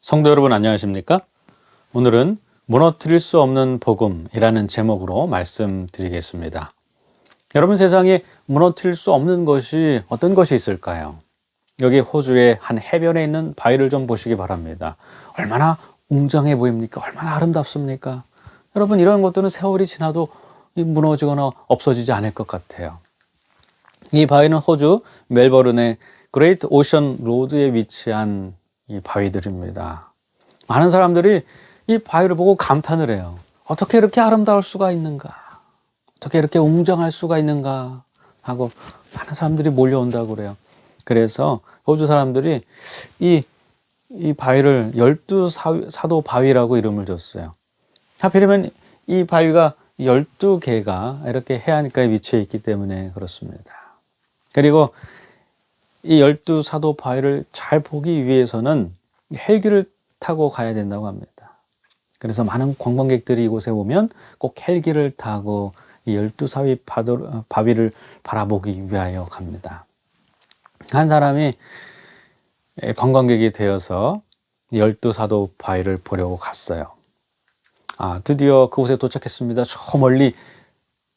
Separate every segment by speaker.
Speaker 1: 성도 여러분 안녕하십니까? 오늘은 무너뜨릴 수 없는 복음이라는 제목으로 말씀드리겠습니다. 여러분, 세상에 무너뜨릴 수 없는 것이 어떤 것이 있을까요? 여기 호주의 한 해변에 있는 바위를 좀 보시기 바랍니다. 얼마나 웅장해 보입니까? 얼마나 아름답습니까? 여러분, 이런 것들은 세월이 지나도 무너지거나 없어지지 않을 것 같아요. 이 바위는 호주 멜버른의 그레이트 오션 로드에 위치한 이 바위들입니다. 많은 사람들이 이 바위를 보고 감탄을 해요. 어떻게 이렇게 아름다울 수가 있는가? 어떻게 이렇게 웅장할 수가 있는가? 하고 많은 사람들이 몰려온다고 그래요. 그래서 호주 사람들이 이 바위를 12사도 바위라고 이름을 줬어요. 하필이면 이 바위가 12개가 이렇게 해안가에 위치해 있기 때문에 그렇습니다. 그리고 이 12사도 바위를 잘 보기 위해서는 헬기를 타고 가야 된다고 합니다. 그래서 많은 관광객들이 이곳에 오면 꼭 헬기를 타고 이 12사위 바위를 바라보기 위하여 갑니다. 한 사람이 관광객이 되어서 12사도 바위를 보려고 갔어요. 드디어 그곳에 도착했습니다. 저 멀리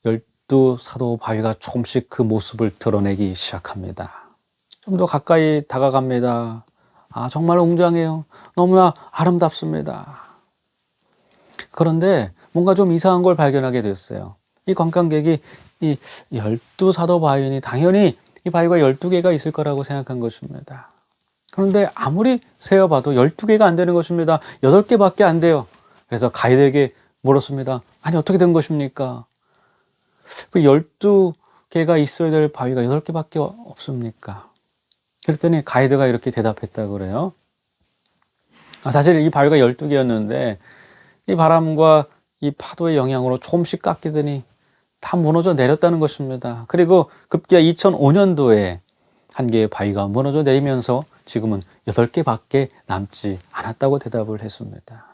Speaker 1: 12사도 바위가 조금씩 그 모습을 드러내기 시작합니다. 좀 더 가까이 다가갑니다. 정말 웅장해요. 너무나 아름답습니다. 그런데 뭔가 좀 이상한 걸 발견하게 됐어요. 이 관광객이 이 12사도 바위니 당연히 이 바위가 12개가 있을 거라고 생각한 것입니다. 그런데 아무리 세어봐도 12개가 안 되는 것입니다. 8개밖에 안 돼요. 그래서 가이드에게 물었습니다. 아니, 어떻게 된 것입니까? 그 12개가 있어야 될 바위가 8개밖에 없습니까? 그랬더니 가이드가 이렇게 대답했다고 그래요. 사실 이 바위가 12개였는데 이 바람과 이 파도의 영향으로 조금씩 깎이더니 다 무너져 내렸다는 것입니다. 그리고 급기야 2005년도에 한 개의 바위가 무너져 내리면서 지금은 8개밖에 남지 않았다고 대답을 했습니다.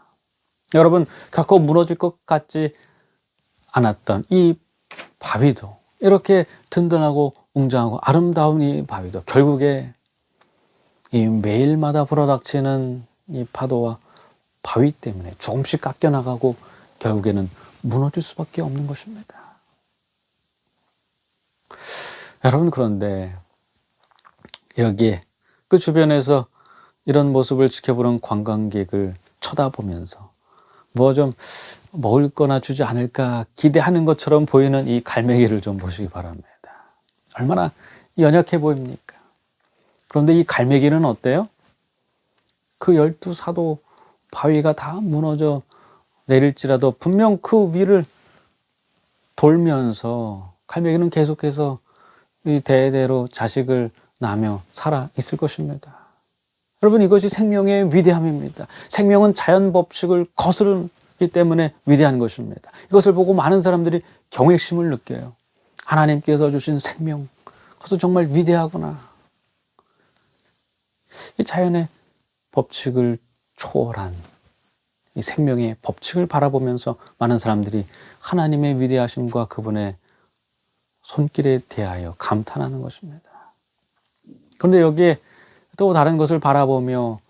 Speaker 1: 여러분, 결코 무너질 것 같지 않았던 이 바위도, 이렇게 든든하고 웅장하고 아름다운 이 바위도 결국에 이 매일마다 불어닥치는 이 파도와 바위 때문에 조금씩 깎여나가고 결국에는 무너질 수밖에 없는 것입니다. 여러분, 그런데 여기에 그 주변에서 이런 모습을 지켜보는 관광객을 쳐다보면서 뭐 좀 먹을 거나 주지 않을까 기대하는 것처럼 보이는 이 갈매기를 좀 보시기 바랍니다. 얼마나 연약해 보입니까? 그런데 이 갈매기는 어때요? 그 12사도 바위가 다 무너져 내릴지라도 분명 그 위를 돌면서 갈매기는 계속해서 이 대대로 자식을 낳으며 살아 있을 것입니다. 여러분, 이것이 생명의 위대함입니다. 생명은 자연 법칙을 거스르기 때문에 위대한 것입니다. 이것을 보고 많은 사람들이 경외심을 느껴요. 하나님께서 주신 생명, 그것은 정말 위대하구나. 이 자연의 법칙을 초월한 이 생명의 법칙을 바라보면서 많은 사람들이 하나님의 위대하심과 그분의 손길에 대하여 감탄하는 것입니다. 그런데 여기에 또 다른 것을 바라보며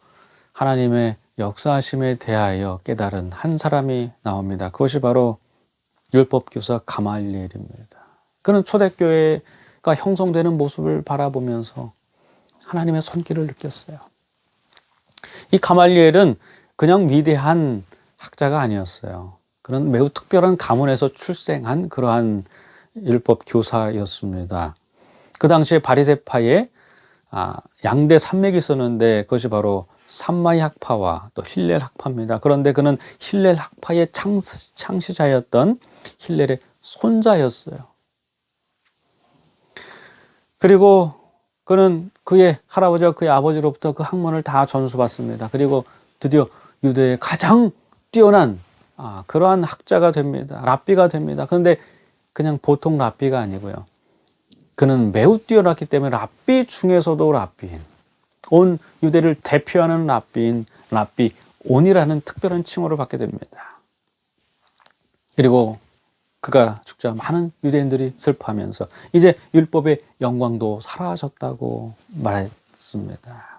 Speaker 1: 하나님의 역사하심에 대하여 깨달은 한 사람이 나옵니다. 그것이 바로 율법교사 가말리엘입니다. 그는 초대교회가 형성되는 모습을 바라보면서 하나님의 손길을 느꼈어요. 이 가말리엘은 그냥 위대한 학자가 아니었어요. 그는 매우 특별한 가문에서 출생한 그러한 율법 교사였습니다. 그 당시에 바리새파에 양대 산맥이 있었는데 그것이 바로 삼마이 학파와 또 힐렐 학파입니다. 그런데 그는 힐렐 학파의 창시자였던 힐렐의 손자였어요. 그리고 그는 그의 할아버지와 그의 아버지로부터 그 학문을 다 전수받습니다. 그리고 드디어 유대의 가장 뛰어난 그러한 학자가 됩니다. 랍비가 됩니다. 그런데 그냥 보통 랍비가 아니고요. 그는 매우 뛰어났기 때문에 랍비 중에서도 랍비인, 온 유대를 대표하는 랍비인 랍비 온이라는 특별한 칭호를 받게 됩니다. 그리고 그가 죽자 많은 유대인들이 슬퍼하면서 이제 율법의 영광도 사라졌다고 말했습니다.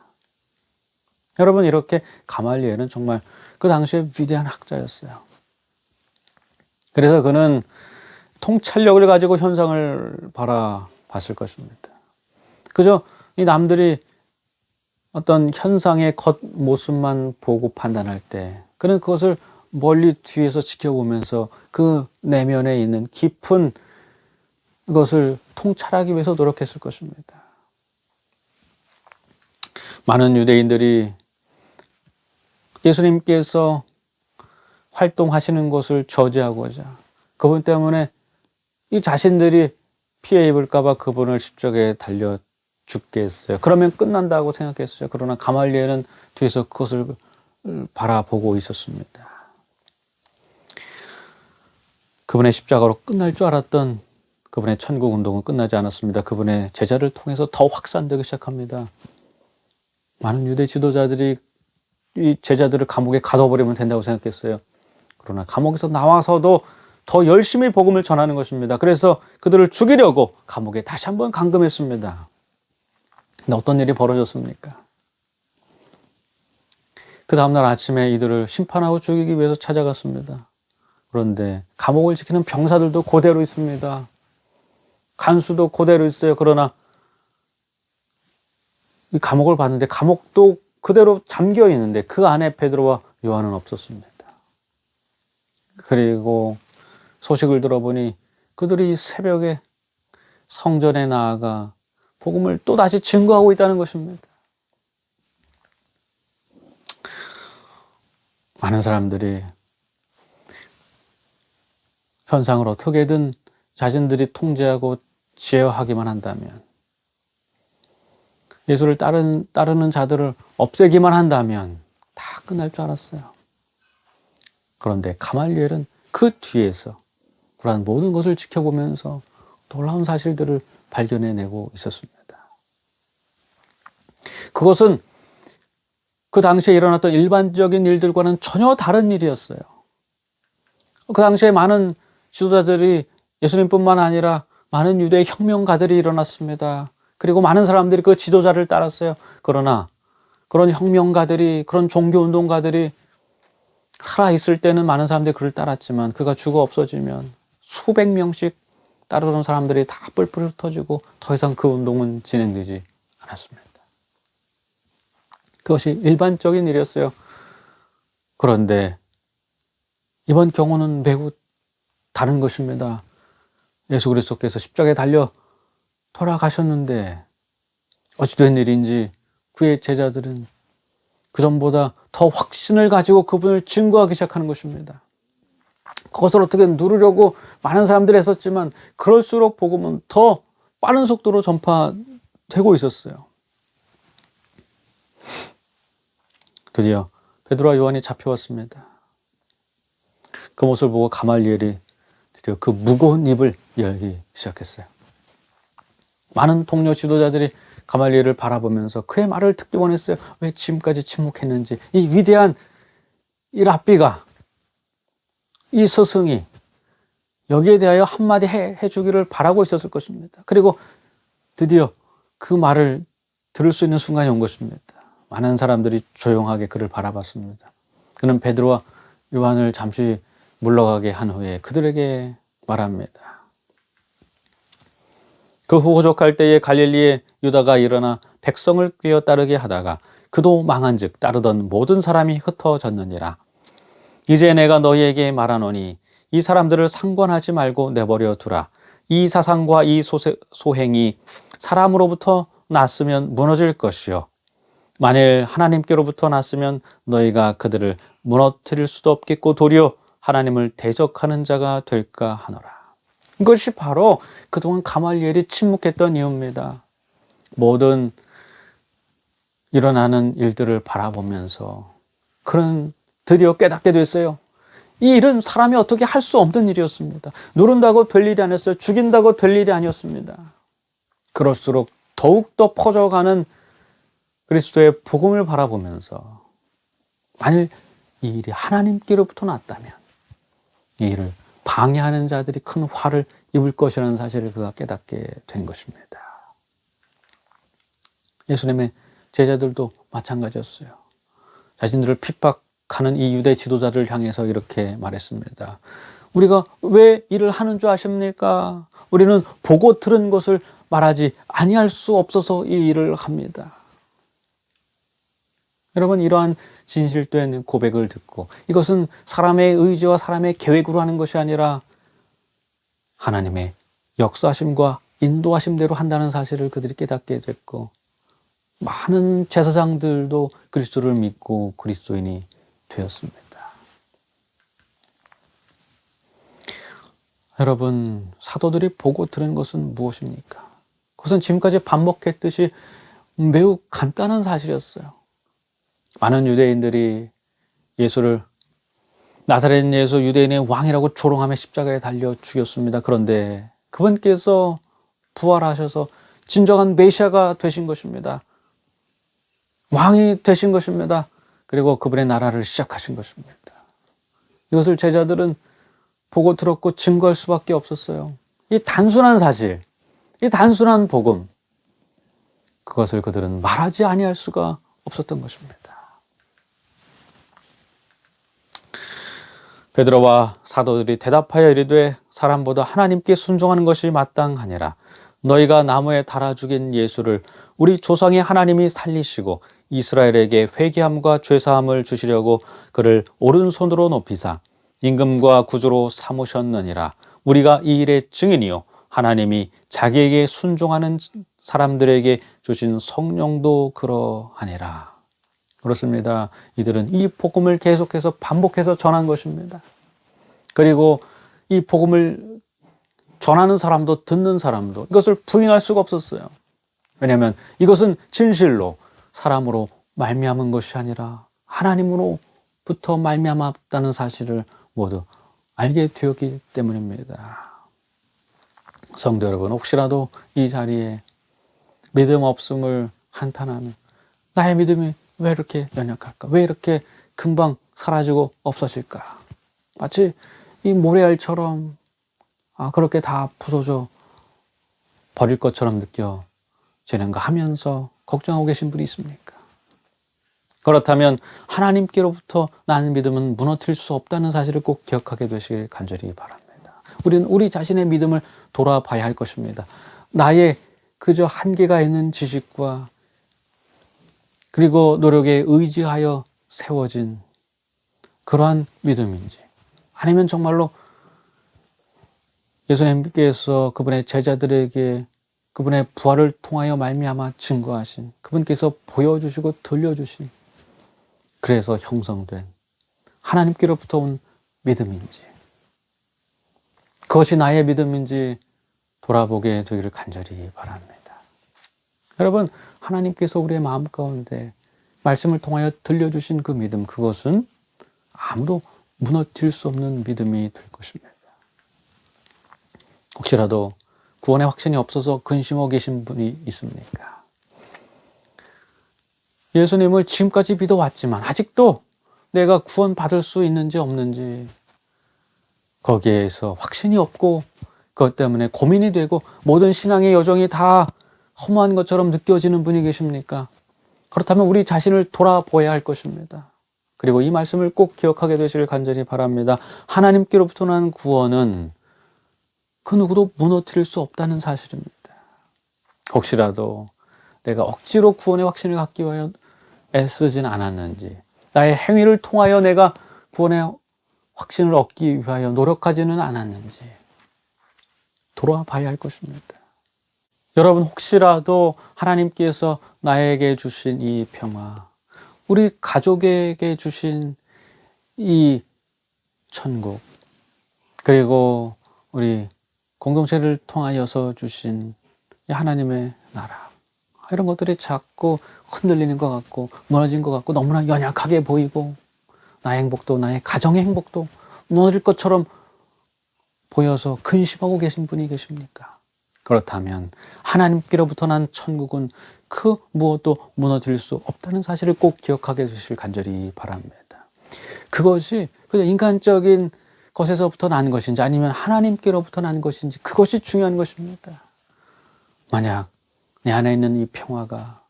Speaker 1: 여러분, 이렇게 가말리엘은 정말 그 당시에 위대한 학자였어요. 그래서 그는 통찰력을 가지고 현상을 바라봤을 것입니다. 그저 이 남들이 어떤 현상의 겉모습만 보고 판단할 때 그는 그것을 멀리 뒤에서 지켜보면서 그 내면에 있는 깊은 것을 통찰하기 위해서 노력했을 것입니다. 많은 유대인들이 예수님께서 활동하시는 것을 저지하고자 그분 때문에 이 자신들이 피해 입을까봐 그분을 십자가에 달려 죽게 했어요. 그러면 끝난다고 생각했어요. 그러나 가말리엘은 뒤에서 그것을 바라보고 있었습니다. 그분의 십자가로 끝날 줄 알았던 그분의 천국 운동은 끝나지 않았습니다. 그분의 제자를 통해서 더 확산되기 시작합니다. 많은 유대 지도자들이 이 제자들을 감옥에 가둬버리면 된다고 생각했어요. 그러나 감옥에서 나와서도 더 열심히 복음을 전하는 것입니다. 그래서 그들을 죽이려고 감옥에 다시 한번 감금했습니다. 근데 어떤 일이 벌어졌습니까? 그 다음날 아침에 이들을 심판하고 죽이기 위해서 찾아갔습니다. 그런데 감옥을 지키는 병사들도 그대로 있습니다. 간수도 그대로 있어요. 그러나 이 감옥을 봤는데 감옥도 그대로 잠겨 있는데 그 안에 베드로와 요한은 없었습니다. 그리고 소식을 들어보니 그들이 새벽에 성전에 나아가 복음을 또다시 증거하고 있다는 것입니다. 많은 사람들이 현상을 어떻게든 자신들이 통제하고 제어하기만 한다면, 예수를 따르는 자들을 없애기만 한다면 다 끝날 줄 알았어요. 그런데 가말리엘은 그 뒤에서 그러한 모든 것을 지켜보면서 놀라운 사실들을 발견해내고 있었습니다. 그것은 그 당시에 일어났던 일반적인 일들과는 전혀 다른 일이었어요. 그 당시에 많은 지도자들이 예수님뿐만 아니라 많은 유대 혁명가들이 일어났습니다. 그리고 많은 사람들이 그 지도자를 따랐어요. 그러나 그런 혁명가들이, 그런 종교운동가들이 살아있을 때는 많은 사람들이 그를 따랐지만 그가 죽어 없어지면 수백 명씩 따르는 사람들이 다 뿔뿔 흩어지고 더 이상 그 운동은 진행되지 않았습니다. 그것이 일반적인 일이었어요. 그런데 이번 경우는 매우 다른 것입니다. 예수 그리스도께서 십자가에 달려 돌아가셨는데 어찌된 일인지 그의 제자들은 그전보다 더 확신을 가지고 그분을 증거하기 시작하는 것입니다. 그것을 어떻게 누르려고 많은 사람들이 했었지만 그럴수록 복음은 더 빠른 속도로 전파되고 있었어요. 드디어 베드로와 요한이 잡혀왔습니다. 그 모습을 보고 가말리엘이 드디어 그 무거운 입을 열기 시작했어요. 많은 동료 지도자들이 가말리엘을 바라보면서 그의 말을 듣기 원했어요. 왜 지금까지 침묵했는지. 이 위대한 이 랍비가, 이 스승이 여기에 대하여 한마디 해주기를 바라고 있었을 것입니다. 그리고 드디어 그 말을 들을 수 있는 순간이 온 것입니다. 많은 사람들이 조용하게 그를 바라봤습니다. 그는 베드로와 요한을 잠시 물러가게 한 후에 그들에게 말합니다. 그 후 호적할 때에 갈릴리에 유다가 일어나 백성을 꿰어 따르게 하다가 그도 망한즉 따르던 모든 사람이 흩어졌느니라. 이제 내가 너희에게 말하노니 이 사람들을 상관하지 말고 내버려 두라. 이 사상과 이 소행이 사람으로부터 났으면 무너질 것이요 만일 하나님께로부터 났으면 너희가 그들을 무너뜨릴 수도 없겠고 도리어 하나님을 대적하는 자가 될까 하노라. 이것이 바로 그동안 가말리엘이 침묵했던 이유입니다. 모든 일어나는 일들을 바라보면서 그는 드디어 깨닫게 됐어요. 이 일은 사람이 어떻게 할 수 없는 일이었습니다. 누른다고 될 일이 아니었어요. 죽인다고 될 일이 아니었습니다. 그럴수록 더욱더 퍼져가는 그리스도의 복음을 바라보면서 만일 이 일이 하나님께로부터 났다면 이 일을 방해하는 자들이 큰 화를 입을 것이라는 사실을 그가 깨닫게 된 것입니다. 예수님의 제자들도 마찬가지였어요. 자신들을 핍박하는 이 유대 지도자를 향해서 이렇게 말했습니다. 우리가 왜 일을 하는 줄 아십니까? 우리는 보고 들은 것을 말하지 아니할 수 없어서 이 일을 합니다. 여러분, 이러한 진실된 고백을 듣고 이것은 사람의 의지와 사람의 계획으로 하는 것이 아니라 하나님의 역사하심과 인도하심대로 한다는 사실을 그들이 깨닫게 됐고, 많은 제사장들도 그리스도를 믿고 그리스도인이 되었습니다. 여러분, 사도들이 보고 들은 것은 무엇입니까? 그것은 지금까지 반복했듯이 매우 간단한 사실이었어요. 많은 유대인들이 예수를 나사렛 예수 유대인의 왕이라고 조롱하며 십자가에 달려 죽였습니다. 그런데 그분께서 부활하셔서 진정한 메시아가 되신 것입니다. 왕이 되신 것입니다. 그리고 그분의 나라를 시작하신 것입니다. 이것을 제자들은 보고 들었고 증거할 수밖에 없었어요. 이 단순한 사실, 이 단순한 복음, 그것을 그들은 말하지 아니할 수가 없었던 것입니다. 베드로와 사도들이 대답하여 이르되 사람보다 하나님께 순종하는 것이 마땅하니라. 너희가 나무에 달아 죽인 예수를 우리 조상의 하나님이 살리시고 이스라엘에게 회개함과 죄사함을 주시려고 그를 오른손으로 높이사 임금과 구주로 삼으셨느니라. 우리가 이 일의 증인이요 하나님이 자기에게 순종하는 사람들에게 주신 성령도 그러하니라. 그렇습니다. 이들은 이 복음을 계속해서 반복해서 전한 것입니다. 그리고 이 복음을 전하는 사람도 듣는 사람도 이것을 부인할 수가 없었어요. 왜냐하면 이것은 진실로 사람으로 말미암은 것이 아니라 하나님으로부터 말미암았다는 사실을 모두 알게 되었기 때문입니다. 성도 여러분, 혹시라도 이 자리에 믿음 없음을 한탄하며 나의 믿음이 왜 이렇게 연약할까? 왜 이렇게 금방 사라지고 없어질까? 마치 이 모래알처럼 그렇게 다 부서져 버릴 것처럼 느껴지는가 하면서 걱정하고 계신 분이 있습니까? 그렇다면 하나님께로부터 나는 믿음은 무너뜨릴 수 없다는 사실을 꼭 기억하게 되시길 간절히 바랍니다. 우리는 우리 자신의 믿음을 돌아봐야 할 것입니다. 나의 그저 한계가 있는 지식과 그리고 노력에 의지하여 세워진 그러한 믿음인지, 아니면 정말로 예수님께서 그분의 제자들에게 그분의 부활을 통하여 말미암아 증거하신 그분께서 보여주시고 들려주신 그래서 형성된 하나님께로부터 온 믿음인지, 그것이 나의 믿음인지 돌아보게 되기를 간절히 바랍니다. 여러분, 하나님께서 우리의 마음 가운데 말씀을 통하여 들려주신 그 믿음, 그것은 아무도 무너뜨릴 수 없는 믿음이 될 것입니다. 혹시라도 구원의 확신이 없어서 근심하고 계신 분이 있습니까? 예수님을 지금까지 믿어왔지만 아직도 내가 구원받을 수 있는지 없는지 거기에서 확신이 없고 그것 때문에 고민이 되고 모든 신앙의 여정이 다 허무한 것처럼 느껴지는 분이 계십니까? 그렇다면 우리 자신을 돌아보아야 할 것입니다. 그리고 이 말씀을 꼭 기억하게 되시길 간절히 바랍니다. 하나님께로부터 난 구원은 그 누구도 무너뜨릴 수 없다는 사실입니다. 혹시라도 내가 억지로 구원의 확신을 갖기 위하여 애쓰진 않았는지, 나의 행위를 통하여 내가 구원의 확신을 얻기 위하여 노력하지는 않았는지 돌아봐야 할 것입니다. 여러분, 혹시라도 하나님께서 나에게 주신 이 평화, 우리 가족에게 주신 이 천국, 그리고 우리 공동체를 통하여서 주신 이 하나님의 나라, 이런 것들이 자꾸 흔들리는 것 같고 무너진 것 같고 너무나 연약하게 보이고 나의 행복도 나의 가정의 행복도 무너질 것처럼 보여서 근심하고 계신 분이 계십니까? 그렇다면 하나님께로부터 난 천국은 그 무엇도 무너뜨릴 수 없다는 사실을 꼭 기억하게 되시길 간절히 바랍니다. 그것이 그냥 인간적인 것에서부터 난 것인지 아니면 하나님께로부터 난 것인지 그것이 중요한 것입니다. 만약 내 안에 있는 이 평화가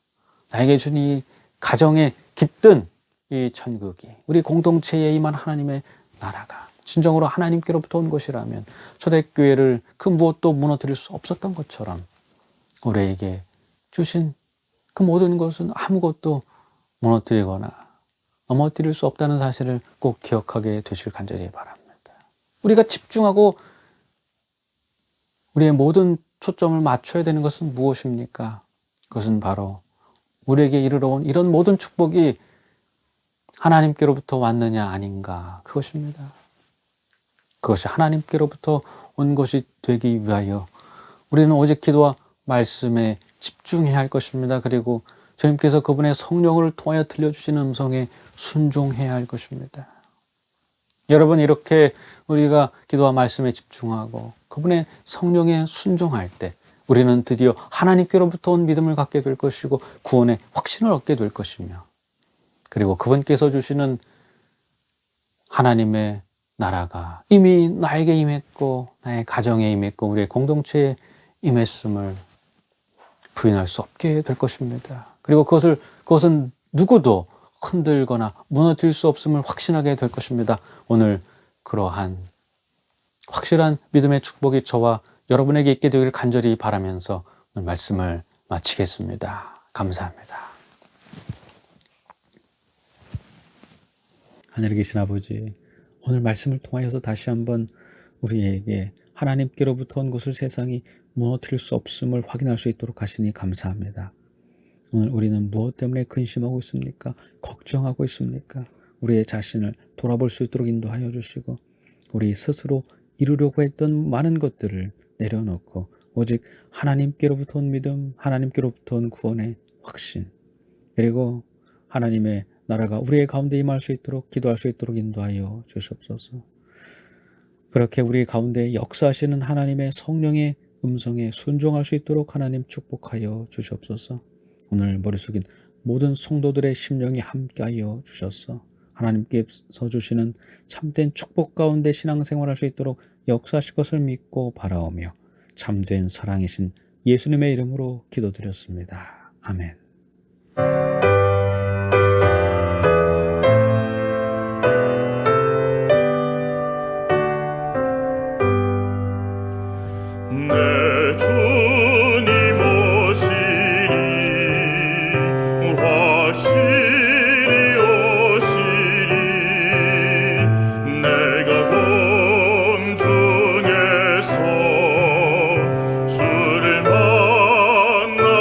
Speaker 1: 나에게 준 이 가정에 깃든 이 천국이 우리 공동체에 임한 하나님의 나라가 진정으로 하나님께로부터 온 것이라면 초대교회를 그 무엇도 무너뜨릴 수 없었던 것처럼 우리에게 주신 그 모든 것은 아무것도 무너뜨리거나 넘어뜨릴 수 없다는 사실을 꼭 기억하게 되시길 간절히 바랍니다. 우리가 집중하고 우리의 모든 초점을 맞춰야 되는 것은 무엇입니까? 그것은 바로 우리에게 이르러 온 이런 모든 축복이 하나님께로부터 왔느냐 아닌가 그것입니다. 그것이 하나님께로부터 온 것이 되기 위하여 우리는 오직 기도와 말씀에 집중해야 할 것입니다. 그리고 주님께서 그분의 성령을 통하여 들려주시는 음성에 순종해야 할 것입니다. 여러분, 이렇게 우리가 기도와 말씀에 집중하고 그분의 성령에 순종할 때 우리는 드디어 하나님께로부터 온 믿음을 갖게 될 것이고 구원의 확신을 얻게 될 것이며, 그리고 그분께서 주시는 하나님의 나라가 이미 나에게 임했고 나의 가정에 임했고 우리의 공동체에 임했음을 부인할 수 없게 될 것입니다. 그리고 그것은 누구도 흔들거나 무너뜨릴 수 없음을 확신하게 될 것입니다. 오늘 그러한 확실한 믿음의 축복이 저와 여러분에게 있게 되기를 간절히 바라면서 오늘 말씀을 마치겠습니다. 감사합니다. 하늘에 계신 아버지, 오늘 말씀을 통하여서 다시 한번 우리에게 하나님께로부터 온 것을 세상이 무너뜨릴 수 없음을 확인할 수 있도록 하시니 감사합니다. 오늘 우리는 무엇 때문에 근심하고 있습니까? 걱정하고 있습니까? 우리의 자신을 돌아볼 수 있도록 인도하여 주시고 우리 스스로 이루려고 했던 많은 것들을 내려놓고 오직 하나님께로부터 온 믿음, 하나님께로부터 온 구원의 확신, 그리고 하나님의 나라가 우리의 가운데 임할 수 있도록 기도할 수 있도록 인도하여 주시옵소서. 그렇게 우리 가운데 역사하시는 하나님의 성령의 음성에 순종할 수 있도록 하나님 축복하여 주시옵소서. 오늘 머리 숙인 모든 성도들의 심령이 함께하여 주셔서 하나님께서 주시는 참된 축복 가운데 신앙생활할 수 있도록 역사하실 것을 믿고 바라오며 참된 사랑이신 예수님의 이름으로 기도드렸습니다. 아멘.
Speaker 2: 내 주님 오시리 확실히 오시리 내가 공중에서 주를 만나겠네